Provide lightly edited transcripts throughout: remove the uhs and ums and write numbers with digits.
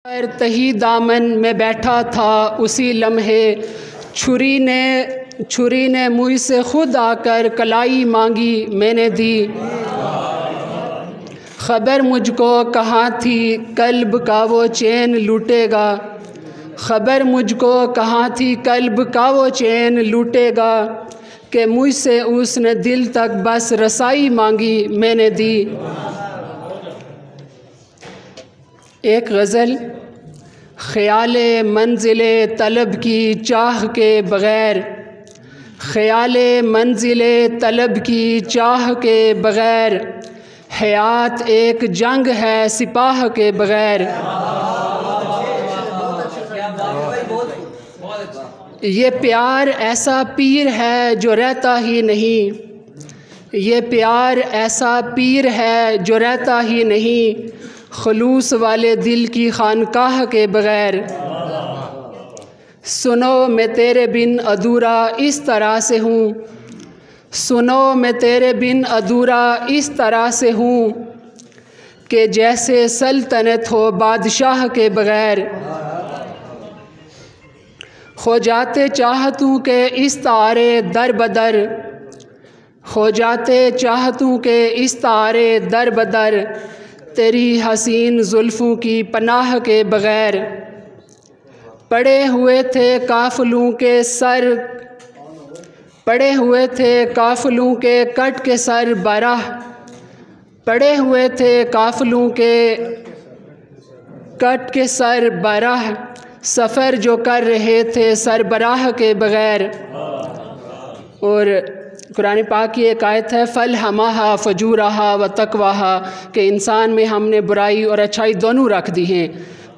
तही दामन में बैठा था उसी लम्हे छुरी ने मुझसे खुद आकर कलाई मांगी मैंने दी। खबर मुझको कहाँ थी कल्ब का वो चैन लूटेगा, खबर मुझको कहाँ थी कल्ब का वो चैन लूटेगा, कि मुझसे उसने दिल तक बस रसाई मांगी मैंने दी। एक गज़ल। ख़याले मंजिले तलब की चाह के बग़ैर, ख़याले मंजिले तलब की चाह के बग़ैर, हयात एक जंग है सिपाह के बग़ैर। ये प्यार ऐसा पीर है जो रहता ही नहीं, ये प्यार ऐसा पीर है जो रहता ही नहीं, खुलूस वाले दिल की खानकाह के बग़ैर। सुनो मैं तेरे बिन अधूरा इस तरह से हूँ, सुनो मैं तेरे बिन अधूरा इस तरह से हूँ, कि जैसे सल्तनत हो बादशाह के बग़ैर। हो जाते चाहतूँ के इस तारे दर बदर, हो जाते चाहतूँ के इस तारे दर बदर, तेरी हसीन जुल्फ़ों की पनाह के बग़ैर। पड़े हुए थे काफ़िलों के सर, पड़े हुए थे काफ़िलों के कट के सर बराह, पड़े हुए थे काफ़िलों के कट के सर बराह, सफ़र जो कर रहे थे सरबराह के बग़ैर। और कुरान पाक की एक आयत है, फल हमाहा फजूरहा व तकवाहा, के इंसान में हमने बुराई और अच्छाई दोनों रख दी हैं।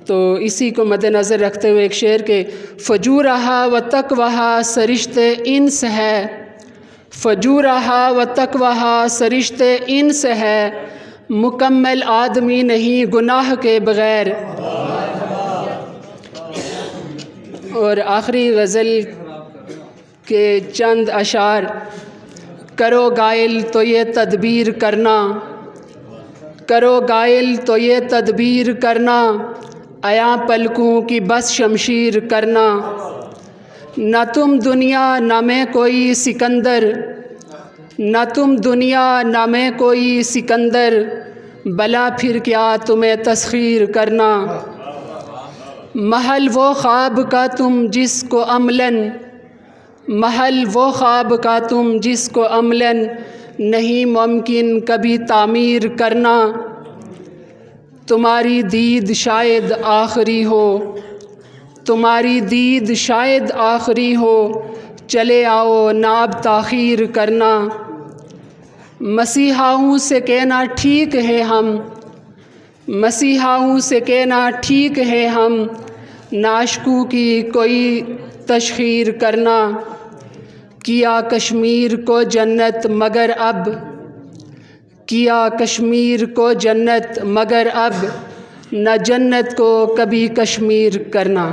तो इसी को मद्देनज़र रखते हुए एक शेर के, फजूरहा व तकवाहा सरिश्ते इंस है, फजूरहा व तकवाहा सरिश्ते इंस है, मुकम्मल आदमी नहीं गुनाह के बग़ैर। और आखिरी गज़ल के चंद अशार। करो गाइल तो ये तदबीर करना, करो गाइल तो ये तदबीर करना, आया पलकों की बस शमशीर करना। न तुम दुनिया न मैं कोई सिकंदर, न तुम दुनिया न मैं कोई सिकंदर, भला फिर क्या तुम्हें तस्खीर करना। महल वो ख्वाब का तुम जिसको अमलन, महल वो ख्वाब का तुम जिसको अमलन, नहीं मुमकिन कभी तामीर करना। तुम्हारी दीद शायद आखिरी हो, तुम्हारी दीद शायद आखिरी हो, चले आओ ना अब ताख़ीर करना। मसीहाओं से कहना ठीक है हम, मसीहाओं से कहना ठीक है हम, नाशकों की कोई तशखीर करना। किया कश्मीर को जन्नत मगर अब, किया कश्मीर को जन्नत मगर अब, न जन्नत को कभी कश्मीर करना।